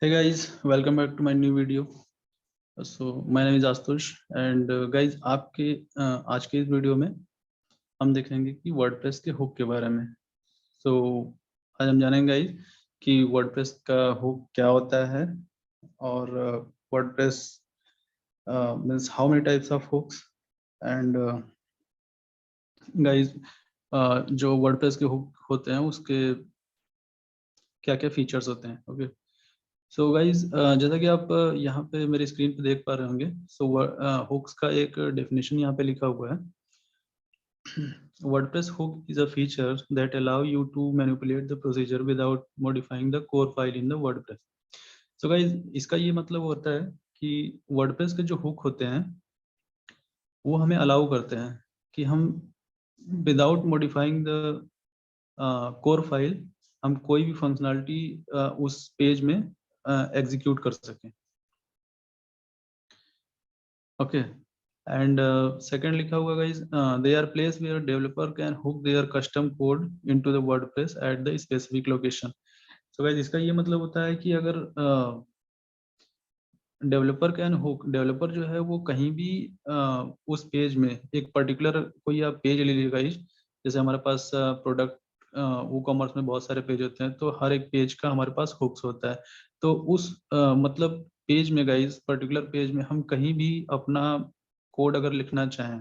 Hey guys, welcome back to my new video. So my name is Astush and guys आपके आज के इस video में हम देखेंगे कि वर्डप्रेस के हुक के बारे में. So आज हम जानेंगे गाइज कि वर्डप्रेस का हुक क्या होता है और WordPress means how many types of hooks and guys जो वर्डप्रेस के हुक होते हैं उसके क्या क्या फीचर्स होते हैं. ओके सो गाइज जैसा कि आप यहाँ पे मेरे स्क्रीन पे देख पा रहे होंगे. सो हुक्स का एक डेफिनेशन यहाँ पे लिखा हुआ है. WordPress hook is a feature that allow you to manipulate the procedure without modifying the core file in the WordPress. So guys इसका ये मतलब होता है कि WordPress के जो हुक होते हैं वो हमें अलाउ करते हैं कि हम without modifying the core file हम कोई भी फंक्शनलिटी उस पेज में एग्जीक्यूट कर सकें. ओके एंड सेकंड लिखा हुआ guys they are place where developer can hook their custom code into the WordPress at the specific location. So guys इसका ये मतलब होता है कि अगर डेवलपर कैन हुक, डेवलपर जो है वो कहीं भी उस पेज में एक पर्टिकुलर कोई आप पेज ले लीजिए गाइस. जैसे हमारे पास प्रोडक्ट वो कॉमर्स में बहुत सारे पेज होते हैं तो हर एक पेज का हमारे पास हुक्स होता है. तो उस मतलब पेज में गाइस पर्टिकुलर पेज में हम कहीं भी अपना कोड अगर लिखना चाहें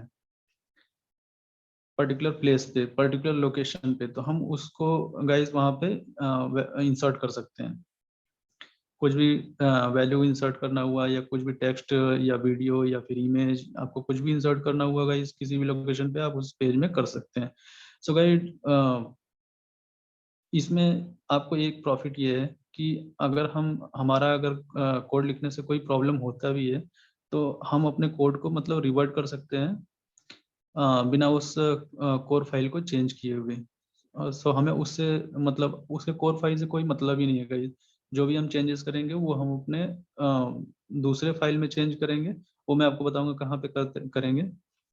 पर्टिकुलर प्लेस पे पर्टिकुलर लोकेशन पे तो हम उसको गाइस वहाँ पे इंसर्ट कर सकते हैं. कुछ भी वैल्यू इंसर्ट करना हुआ या कुछ भी टेक्स्ट या वीडियो या फिर इमेज आपको कुछ भी इंसर्ट करना हुआ गाइस किसी भी लोकेशन पे आप उस पेज में कर सकते हैं. सो गाइस इसमें आपको एक प्रॉफिट ये है कि अगर हम हमारा अगर कोड लिखने से कोई प्रॉब्लम होता भी है तो हम अपने कोड को मतलब रिवर्ट कर सकते हैं बिना उस कोर फाइल को चेंज किए हुए. सो हमें उससे मतलब उसके कोर फाइल से कोई मतलब ही नहीं है गाइस. जो भी हम चेंजेस करेंगे वो हम अपने दूसरे फाइल में चेंज करेंगे. वो मैं आपको बताऊंगा कहाँ पे करेंगे.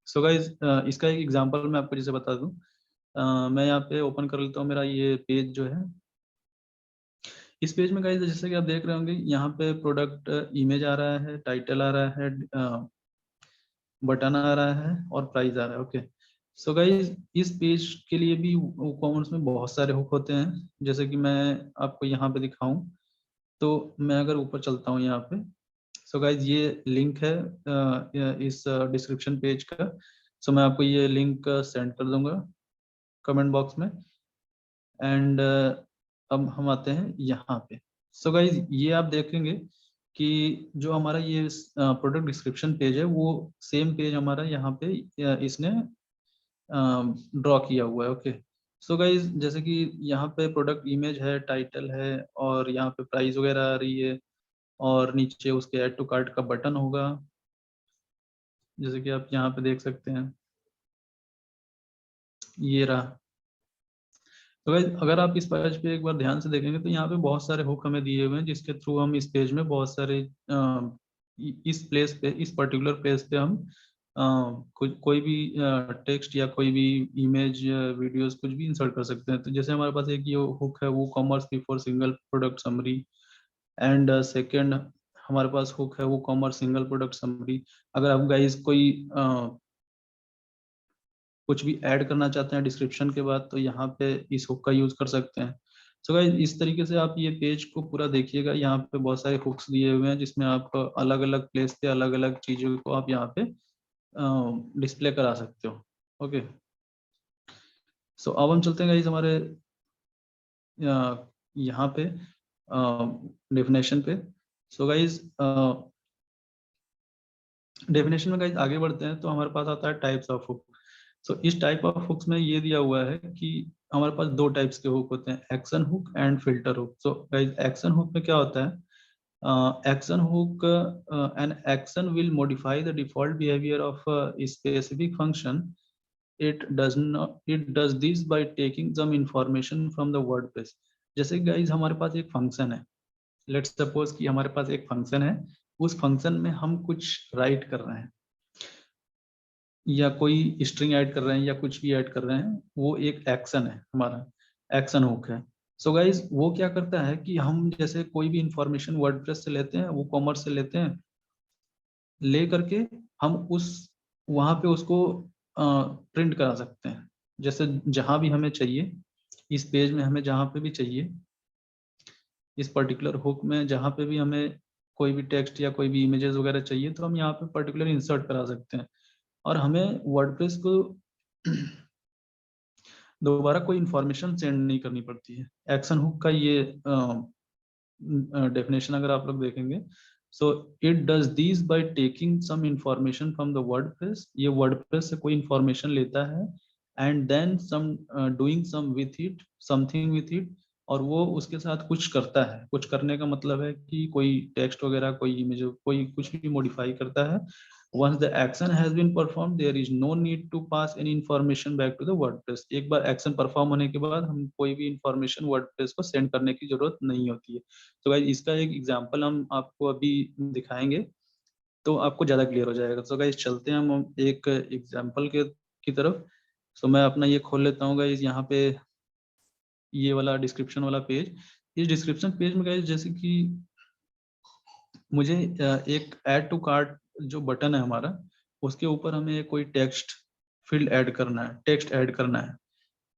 सो गाइस इसका एक एग्जांपल मैं आपको जैसे बता दूं. मैं यहाँ पे ओपन कर लेता हूँ मेरा ये पेज जो है. इस पेज में गाइस जैसे कि आप देख रहे होंगे यहाँ पे प्रोडक्ट इमेज आ रहा है, टाइटल आ रहा है, बटन आ रहा है और प्राइस आ रहा है. ओके सो गाइस इस पेज के लिए भी कॉमर्स में बहुत सारे हुक होते हैं. जैसे कि मैं आपको यहाँ पे दिखाऊं तो मैं अगर ऊपर चलता हूँ यहाँ पे. सो गाइस ये लिंक है इस डिस्क्रिप्शन पेज का. सो मैं आपको ये लिंक सेंड कर दूंगा कमेंट बॉक्स में. एंड अब हम आते हैं यहाँ पे. सो गाइज ये आप देखेंगे कि जो हमारा ये प्रोडक्ट डिस्क्रिप्शन पेज है वो सेम पेज हमारा यहाँ पे इसने ड्रॉ किया हुआ है. ओके सो गाइज जैसे कि यहाँ पे प्रोडक्ट इमेज है, टाइटल है और यहाँ पे प्राइस वगैरह आ रही है और नीचे उसके ऐड टू कार्ट का बटन होगा जैसे कि आप यहाँ पे देख सकते हैं. ये रहा. तो गाइस अगर आप इस पेज पे एक बार ध्यान से देखेंगे तो यहाँ पे बहुत सारे हुक हमें दिए हुए हैं जिसके थ्रू हम इस पेज में बहुत सारे इस प्लेस पे इस पर्टिकुलर प्लेस पे हम कोई भी टेक्स्ट या कोई भी इमेज वीडियोस कुछ भी इंसर्ट कर सकते हैं. तो जैसे हमारे पास एक ये हुक है वो commerce before single product summary. And second हमारे पास हुक है वो कॉमर्स सिंगल प्रोडक्ट समरी. अगर आप गाइस कोई कुछ भी ऐड करना चाहते हैं डिस्क्रिप्शन के बाद तो यहाँ पे इस हुक का यूज कर सकते हैं. सो गाइस इस तरीके से आप ये पेज को पूरा देखिएगा. यहाँ पे बहुत सारे हुक्स दिए हुए हैं जिसमें आप अलग अलग प्लेस पे अलग अलग चीजों को आप यहाँ पे डिस्प्ले करा सकते हो. ओके सो अब हम चलते हैं गाइस हमारे यहाँ पे डेफिनेशन पे. सो गाइस डेफिनेशन में गाइस आगे बढ़ते हैं तो हमारे पास आता है टाइप्स ऑफ हुक. सो इस टाइप ऑफ हुक्स में ये दिया हुआ है कि हमारे पास दो टाइप्स के हुक होते हैं, action hook and filter hook. So guys action hook में क्या होता है, action hook an action will modify the default behaviour of specific function. It does this by taking some information from the WordPress. जैसे guys हमारे पास एक function है, let's suppose कि हमारे पास एक फंक्शन है, उस फंक्शन में हम कुछ राइट कर रहे हैं या कोई स्ट्रिंग ऐड कर रहे हैं या कुछ भी ऐड कर रहे हैं, वो एक एक्शन है, हमारा एक्शन हुक है. सो गाइज वो क्या करता है कि हम जैसे कोई भी इंफॉर्मेशन वर्डप्रेस से लेते हैं, वो कॉमर्स से लेते हैं, ले करके हम उस वहाँ पे उसको प्रिंट करा सकते हैं। जैसे जहाँ भी हमें चाहिए, इस पेज में हमें जहाँ पे भी चाहिए, इस पर्टिकुलर हुक में जहाँ पे भी हमें कोई भी टेक्स्ट या कोई भी इमेजेस वगैरह चाहिए, तो हम यहाँ पे पर्टिकुलर इंसर्ट करा सकते हैं। और हमें वर्डप्रेस को दोबारा कोई इंफॉर्मेशन सेंड नहीं करनी पड़ती है। एक्शन हुक का ये डेफिनेशन अगर आप लोग देखेंगे, so it does this by taking some information from the WordPress, ये वर्डप्रेस से कोई इंफॉर्मेशन लेता है, and then some doing some with it, something with it, और वो उसके साथ कुछ करता है। कुछ करने का मतलब है कि कोई टेक्स्ट वगैरह, कोई इमेज, कोई कुछ भी मॉडिफाई करता है। Once the action has been performed, there is no need to pass any information back to the WordPress. एक बार एक्शन परफॉर्म होने के बाद हम कोई भी इंफॉर्मेशन वर्डप्रेस को सेंड करने की जरूरत नहीं होती है। तो गाइस इसका एक एग्जांपल हम आपको अभी दिखाएंगे, तो आपको ज्यादा क्लियर हो जाएगा। तो गाइस चलते हैं हम एक एग्जांपल के की तरफ। तो मैं अपना ये खोल लेता हूँ गाइस, यहाँ पे ये वाला डिस्क्रिप्शन वाला पेज। इस डिस्क्रिप्शन पेज में गाइस जैसे कि मुझे एक ऐड टू कार्ट जो बटन है हमारा, उसके ऊपर हमें कोई टेक्स्ट फील्ड ऐड करना है, टेक्स्ट ऐड करना है,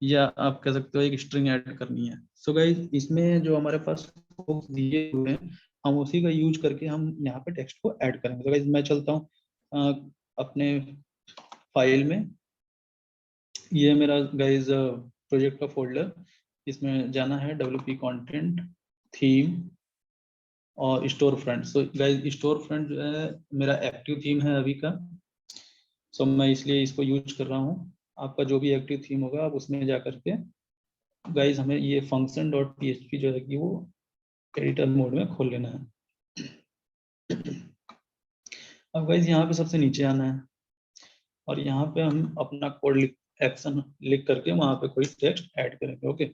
या आप कह सकते हो एक स्ट्रिंग ऐड करनी है। सो गाइस इसमें जो हमारे पास hooks दिए हुए हैं, हम उसी का यूज करके हम यहाँ पे टेक्स्ट को ऐड करेंगे। तो गाइस मैं चलता हूँ अपने फाइल में। ये मेरा गाइस प्रोजेक्ट का फोल्डर, इसमें जाना है WP कंटेंट, थीम और store front. So guys store front जो है मेरा एक्टिव थीम है अभी का, सो मैं इसलिए इसको यूज कर रहा हूँ। आपका जो भी एक्टिव थीम होगा आप उसमें जा करके गाइस हमें ये फंक्शन डॉट पीएचपी जो है कि वो एडिटर मोड में खोल लेना है। अब गाइस यहाँ पे सबसे नीचे आना है, और यहाँ पे हम अपना कोड एक्शन लिख करके वहाँ पे कोई टेक्स्ट ऐड करेंगे। ओके,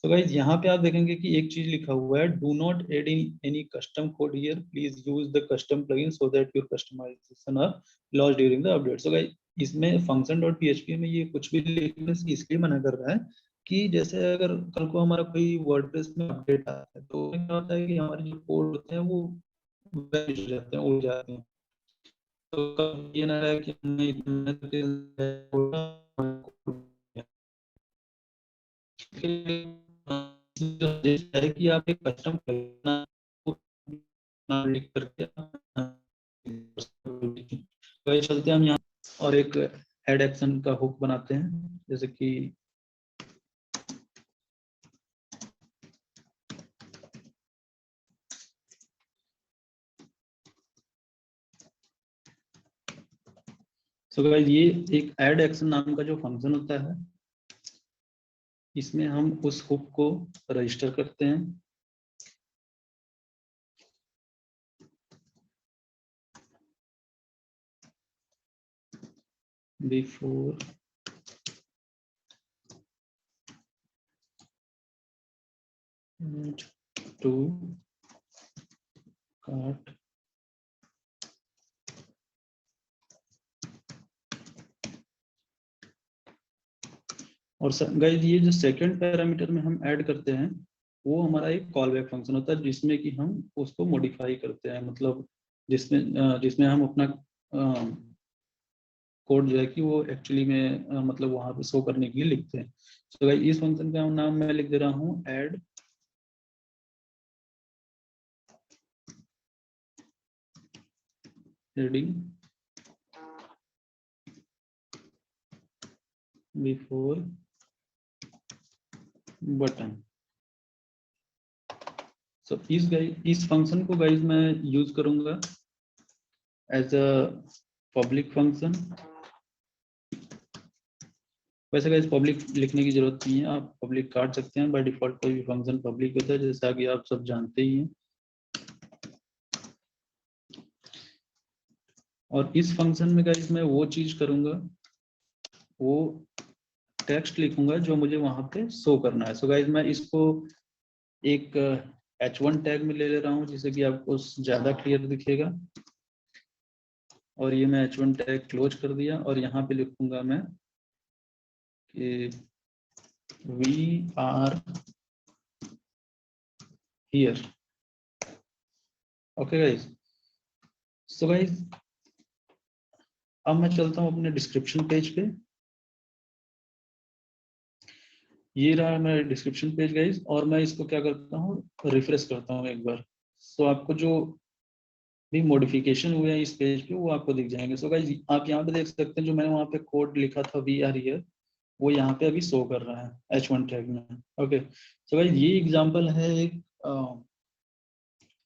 तो गाइज यहाँ पे आप देखेंगे कि एक चीज लिखा हुआ है, do not add in any custom code here, please use the custom plugin so that your customization are lost during the update. So guys इसमें फंक्शन डॉट पीएचपी में ये कुछ भी लिखने से इसलिए मना कर रहा है कि जैसे अगर कल को हमारा कोई वर्डप्रेस में अपडेट आता है, तो क्या होता है कि हमारे जो कोड होते हैं वो vanish हो जाते हैं, उड़ जाते हैं। तो कब ये ना रहे कि हमने इतना है कि आप एक कस्टम लिख करके तो चलते हैं हम यहाँ और एक ऐड एक्शन का हुक बनाते हैं, जैसे कि सो गाइस ये एक ऐड एक्शन नाम का जो फंक्शन होता है, इसमें हम उस हुक को रजिस्टर करते हैं। बिफोर टू कार्ट, और गाइस ये जो सेकंड पैरामीटर में हम ऐड करते हैं, वो हमारा एक कॉल बैक फंक्शन होता है, जिसमें कि हम उसको मॉडिफाई करते हैं, मतलब जिसमें हम अपना कोड जो है कि वो एक्चुअली में मतलब वहां पे शो करने के लिए लिखते हैं। तो गाइस इस फंक्शन का नाम मैं लिख दे रहा हूँ ऐड हेडिंग बिफोर बटन। सो इस फंक्शन को गाइस मैं यूज करूंगा एज अ पब्लिक फंक्शन। वैसे गाइस पब्लिक लिखने की जरूरत नहीं है, आप पब्लिक काट सकते हैं। बाय डिफॉल्ट कोई भी फंक्शन पब्लिक होता है, जैसा कि आप सब जानते ही हैं। और इस फंक्शन में गाइस मैं वो चीज करूंगा, वो टेक्स्ट लिखूंगा जो मुझे वहां पे शो करना है। सो गाइस मैं इसको एक h1 टैग में ले रहा हूँ, जिससे कि आपको ज्यादा क्लियर दिखेगा। और ये मैं h1 टैग क्लोज कर दिया, और यहाँ पे लिखूंगा मैं कि we are here. Okay guys, so guys अब मैं चलता हूँ अपने डिस्क्रिप्शन पेज पे। ये रहा मेरा डिस्क्रिप्शन पेज गाइस, और मैं इसको क्या करता हूँ, रिफ्रेश करता हूँ एक बार। सो आपको जो भी मॉडिफिकेशन हुए हैं इस पेज पे वो आपको दिख जाएंगे। सो गाइस आप यहाँ पे देख सकते हैं जो मैंने वहाँ पे कोड लिखा था वी आर हियर, वो यहाँ पे अभी शो कर रहा है H1 टैग में। ओके, सो गाइस ये एग्जांपल है एक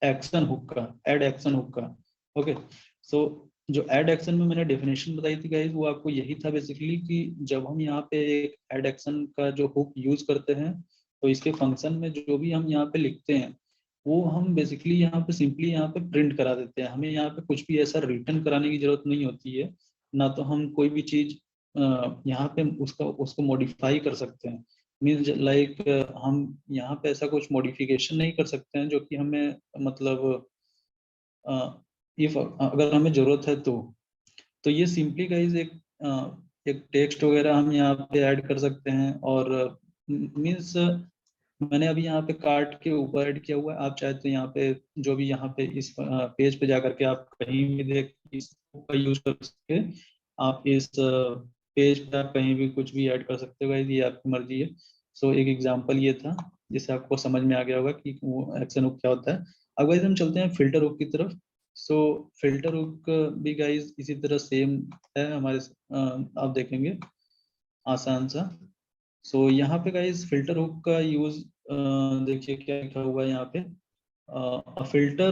एक्शन हुक का, ऐड एक्शन हुक का। ओके, सो जो ऐड एक्शन में मैंने डेफिनेशन बताई थी गाइस, वो आपको यही था बेसिकली कि जब हम यहाँ पे एक ऐड एक्शन का जो हुक यूज करते हैं, तो इसके फंक्शन में जो भी हम यहाँ पे लिखते हैं वो हम बेसिकली यहाँ पे सिंपली यहाँ पे प्रिंट करा देते हैं। हमें यहाँ पे कुछ भी ऐसा रिटर्न कराने की जरूरत नहीं होती है, ना तो हम कोई भी चीज यहाँ पे उसका उसको मॉडिफाई कर सकते हैं। मीन्स लाइक हम यहाँ पे ऐसा कुछ मॉडिफिकेशन नहीं कर सकते हैं जो कि हमें मतलब इफ अगर हमें जरूरत है तो ये सिंपली गाइज एक टेक्स्ट वगैरह हम यहाँ पे ऐड कर सकते हैं। और मीन्स मैंने अभी यहाँ पे कार्ट के ऊपर ऐड किया हुआ है, आप चाहे तो यहाँ पे जो भी यहाँ पे इस पेज पे जा करके आप कहीं भी देख इसका यूज कर सकते, आप इस पेज पे आप कहीं भी कुछ भी ऐड कर सकते हो गाइज, ये आपकी मर्जी है। सो एक एग्जांपल ये था जिससे आपको समझ में आ गया होगा कि वो एक्शन हुक क्या होता है। अब गाइज हम चलते हैं फिल्टर हुक की तरफ। सो फिल्टर हुक भी गाइज इसी तरह सेम है हमारे आप देखेंगे आसान सा। सो यहाँ पे गाइज फिल्टर हुक का यूज देखिए क्या लिखा हुआ है यहाँ पे, a filter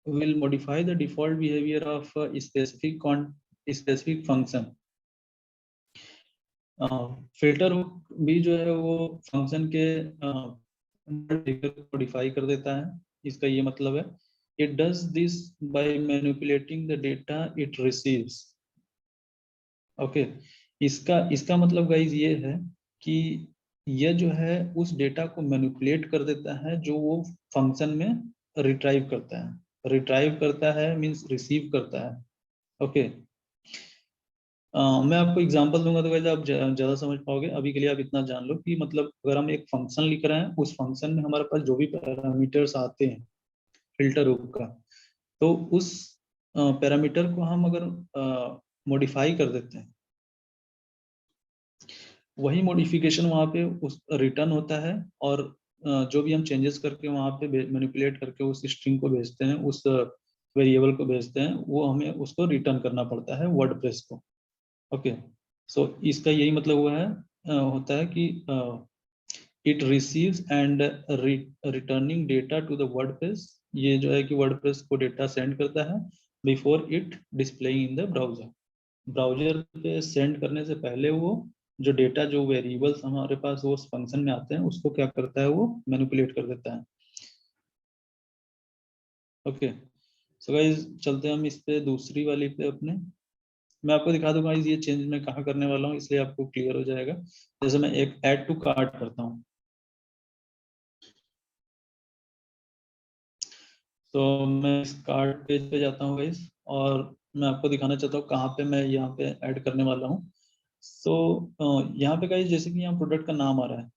will modify the default behavior of a specific function। Filter hook भी जो है वो फंक्शन के मॉडिफाई कर देता है। इसका ये मतलब है it does this by manipulating the data it receives। Okay, इसका इसका मतलब गाइज ये है कि यह जो है उस डेटा को मैनिपुलेट कर देता है जो वो फंक्शन में रिट्राइव करता है। रिट्राइव करता है मींस रिसीव करता है। ओके, मैं आपको एग्जांपल दूंगा तो गाइज आप ज्यादा समझ पाओगे। अभी के लिए आप इतना जान लो कि मतलब अगर हम एक फंक्शन लिख रहे हैं, उस फंक्शन में हमारे पास जो भी पैरामीटर्स आते हैं फिल्टर हुक का, तो उस पैरामीटर को हम अगर मॉडिफाई कर देते हैं, वही मॉडिफिकेशन वहाँ पे उस रिटर्न होता है। और जो भी हम चेंजेस करके वहाँ पे मैनिपुलेट करके उस स्ट्रिंग को भेजते हैं, उस वेरिएबल को भेजते हैं, वो हमें उसको रिटर्न करना पड़ता है वर्डप्रेस को। ओके, सो इसका यही मतलब हुआ है होता है कि it receives and returning data to the WordPress. ये जो है कि वर्डप्रेस को डेटा सेंड करता है before it displaying in the browser. Browser पे सेंड करने से पहले वो जो डेटा जो वेरिएबल्स हमारे पास वो उस फंक्शन में आते हैं उसको क्या करता है, वो मैनिपुलेट कर देता है। ओके, सो गाइस चलते हैं हम इस पे दूसरी वाली पे अपने। मैं आपको दिखा दूंगा ये चेंज मैं कहाँ करने वाला हूँ, इसलिए आपको क्लियर हो जाएगा। जैसे मैं एक ऐड टू कार्ट करता हूँ, तो मैं इस कार्ट पेज पे जाता हूँ गाइस, और मैं आपको दिखाना चाहता हूँ कहाँ पे मैं यहाँ पे ऐड करने वाला हूँ। सो यहाँ पे गाइस जैसे कि यहाँ प्रोडक्ट का नाम आ रहा है,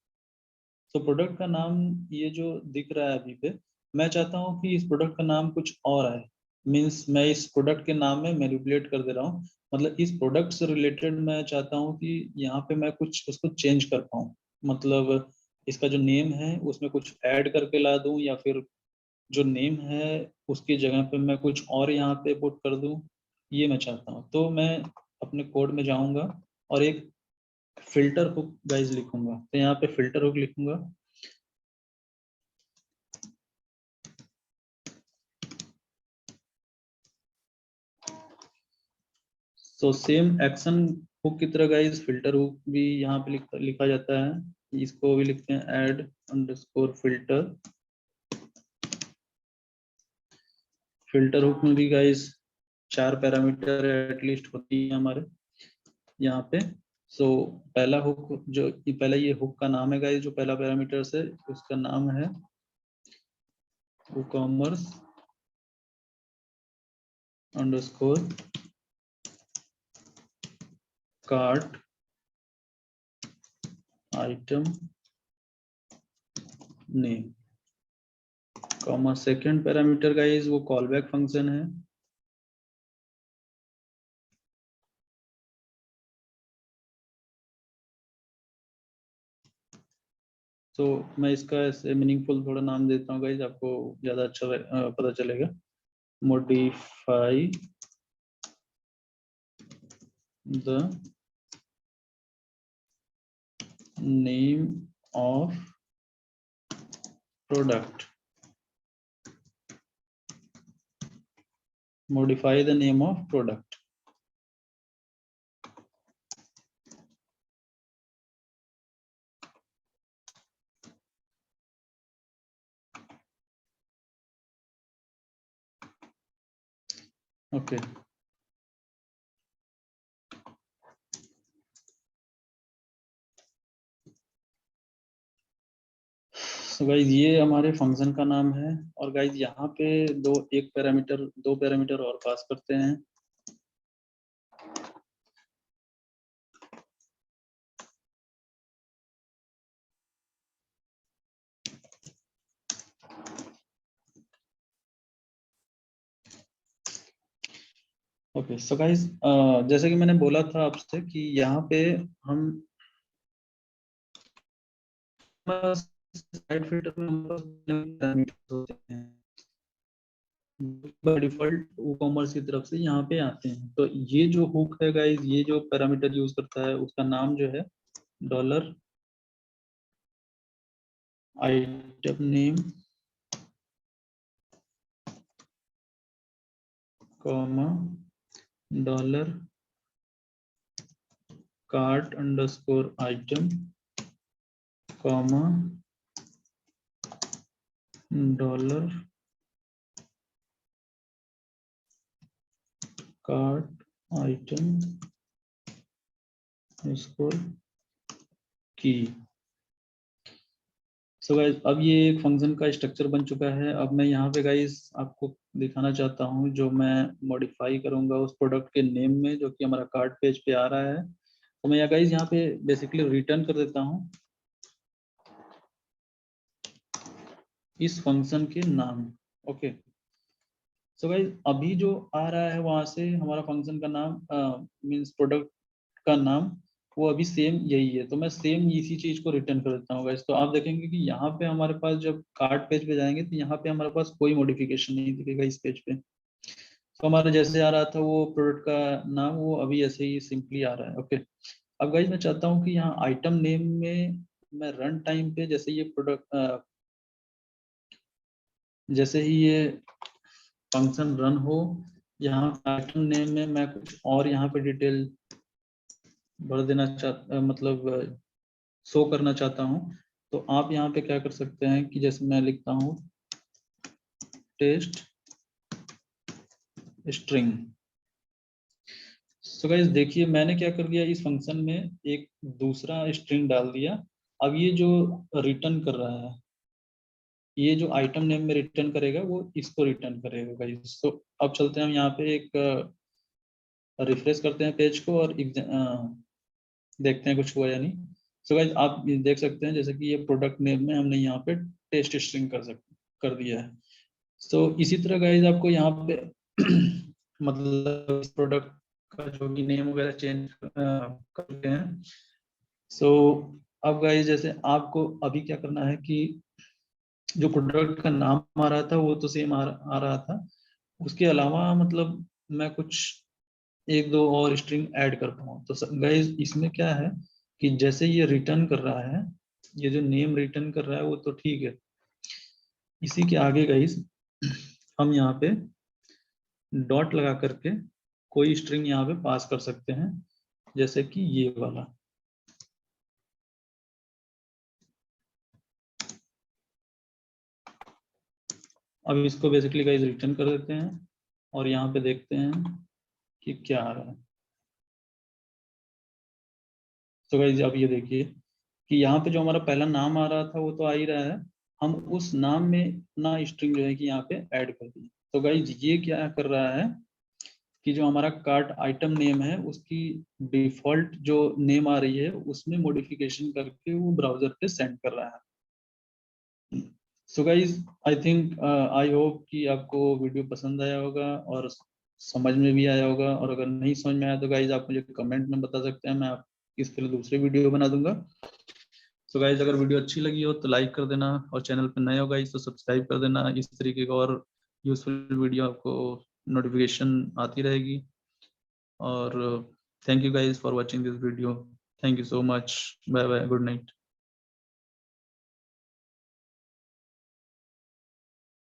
तो प्रोडक्ट का नाम ये जो दिख रहा है अभी पे, मैं चाहता हूँ कि इस प्रोडक्ट का नाम कुछ और आए। मीन्स मैं इस प्रोडक्ट के नाम में मैनिपुलेट कर दे रहा हूँ, मतलब इस प्रोडक्ट से रिलेटेड मैं चाहता हूँ कि यहाँ पे मैं कुछ उसको चेंज कर पाऊँ। मतलब इसका जो नेम है उसमें कुछ ऐड करके ला दूं, या फिर जो नेम है उसकी जगह पे मैं कुछ और यहाँ पे पुट कर दूं, ये मैं चाहता हूँ। तो मैं अपने कोड में जाऊंगा और एक फिल्टर हुक गाइज लिखूंगा। तो यहाँ पे फिल्टर हुक लिखूंगा। सो सेम एक्शन हुक की तरह गाइज फिल्टर हुक भी यहाँ पे लिखा जाता है। इसको भी लिखते हैं add underscore filter. Filter hook में भी गाइज 4 पैरामीटर एटलीस्ट होती है हमारे यहाँ पे। सो पहला हुक जो पहला ये हुक का नाम है गाइज, जो पहला पैरामीटर है उसका नाम है WooCommerce underscore cart item name. Comma second parameter guys वो कॉल बैक फंक्शन है। तो मैं इसका ऐसे मीनिंगफुल थोड़ा नाम देता हूँ गाइस, आपको ज्यादा अच्छा पता चलेगा। Modify the name of product, modify the name of product. Okay तो गाइज ये हमारे फंक्शन का नाम है। और गाइज यहाँ पे दो पैरामीटर और पास करते हैं। ओके सो गाइज जैसे कि मैंने बोला था आपसे कि यहाँ पे हम साइड फिल्टर में पैरामीटर्स होते हैं डिफॉल्ट कॉमर्स की तरफ से यहाँ पे आते हैं। तो ये जो हुक है गाइज, ये जो पैरामीटर यूज करता है उसका नाम जो है dollar item name comma dollar cart underscore item comma dollar cart item underscore key. So guys अब ये एक फंक्शन का स्ट्रक्चर बन चुका है। अब मैं यहाँ पे गाइस आपको दिखाना चाहता हूँ जो मैं मॉडिफाई करूंगा उस प्रोडक्ट के नेम में जो कि हमारा कार्ड पेज पे आ रहा है। तो मैं गाइस यहाँ पे बेसिकली रिटर्न कर देता हूँ इस फंक्शन के नाम। ओके सो गाइस अभी जो आ रहा है वहां से हमारा फंक्शन का नाम मींस प्रोडक्ट का नाम वो अभी सेम यही है। तो मैं सेम इसी चीज को रिटर्न कर देता हूँ गाइस। तो आप देखेंगे कि यहाँ पे हमारे पास जब कार्ड पेज पे जाएंगे तो यहाँ पे हमारे पास कोई मॉडिफिकेशन नहीं दिखेगा इस पेज पे। तो हमारा जैसे आ रहा था वो प्रोडक्ट का नाम वो अभी ऐसे ही सिंपली आ रहा है। ओके अब गाइस मैं चाहता हूँ कि यहाँ आइटम नेम में मैं रन टाइम पे जैसे ये प्रोडक्ट जैसे ही ये फंक्शन रन हो यहाँ आइटम नेम में मैं कुछ और यहाँ पे डिटेल भर देना चाहता मतलब शो करना चाहता हूँ। तो आप यहाँ पे क्या कर सकते हैं कि जैसे मैं लिखता हूँ टेस्ट स्ट्रिंग। सो गाइस देखिए मैंने क्या कर दिया इस फंक्शन में एक दूसरा स्ट्रिंग डाल दिया। अब ये जो रिटर्न कर रहा है ये जो आइटम नेम में रिटर्न करेगा वो इसको रिटर्न करेगा गाइस। तो अब चलते हैं हम यहाँ पे एक रिफ्रेश करते हैं पेज को और देखते हैं कुछ हुआ या नहीं। सो गाइस आप ये देख सकते हैं जैसे कि ये प्रोडक्ट नेम में हमने यहाँ पे टेस्ट स्ट्रिंग कर दिया है। सो इसी तरह गाइस आपको यहाँ पे मतलब इस प्रोडक्ट का जो भी नेम वगैरह चेंज करते हैं। सो अब गाइस जैसे आपको अभी क्या करना है कि जो प्रोडक्ट का नाम आ रहा था वो तो सेम आ रहा था। उसके अलावा मतलब मैं कुछ एक दो और स्ट्रिंग ऐड करता हूँ। तो गाइस इसमें क्या है कि जैसे ये रिटर्न कर रहा है ये जो नेम रिटर्न कर रहा है वो तो ठीक है। इसी के आगे गाइस हम यहाँ पे डॉट लगा करके कोई स्ट्रिंग यहाँ पे पास कर सकते हैं जैसे कि ये वाला। अब इसको बेसिकली गाइस रिटर्न कर देते हैं और यहाँ पे देखते हैं कि क्या आ रहा है। तो गाइस अब ये देखिए कि यहाँ पे जो हमारा पहला नाम आ रहा था वो तो आ ही रहा है। हम उस नाम में अपना स्ट्रिंग जो है कि यहाँ पे ऐड कर दिए। तो गाइस ये क्या कर रहा है कि जो हमारा कार्ट आइटम नेम है उसकी डिफॉल्ट जो नेम आ रही है उसमें मॉडिफिकेशन करके वो ब्राउजर पे सेंड कर रहा है। So guys I think I hope कि आपको वीडियो पसंद आया होगा और समझ में भी आया होगा, और अगर नहीं समझ में आया तो गाइज आप मुझे कमेंट में बता सकते हैं, मैं आप इसके लिए दूसरे वीडियो बना दूंगा। सो गाइज अगर वीडियो अच्छी लगी हो तो लाइक कर देना, और चैनल पर नए हो गाइज तो सब्सक्राइब कर देना। इस तरीके का और यूजफुल वीडियो आपको नोटिफिकेशन आती रहेगी। और thank you guys for watching this video. Thank you so much. Bye bye, good night.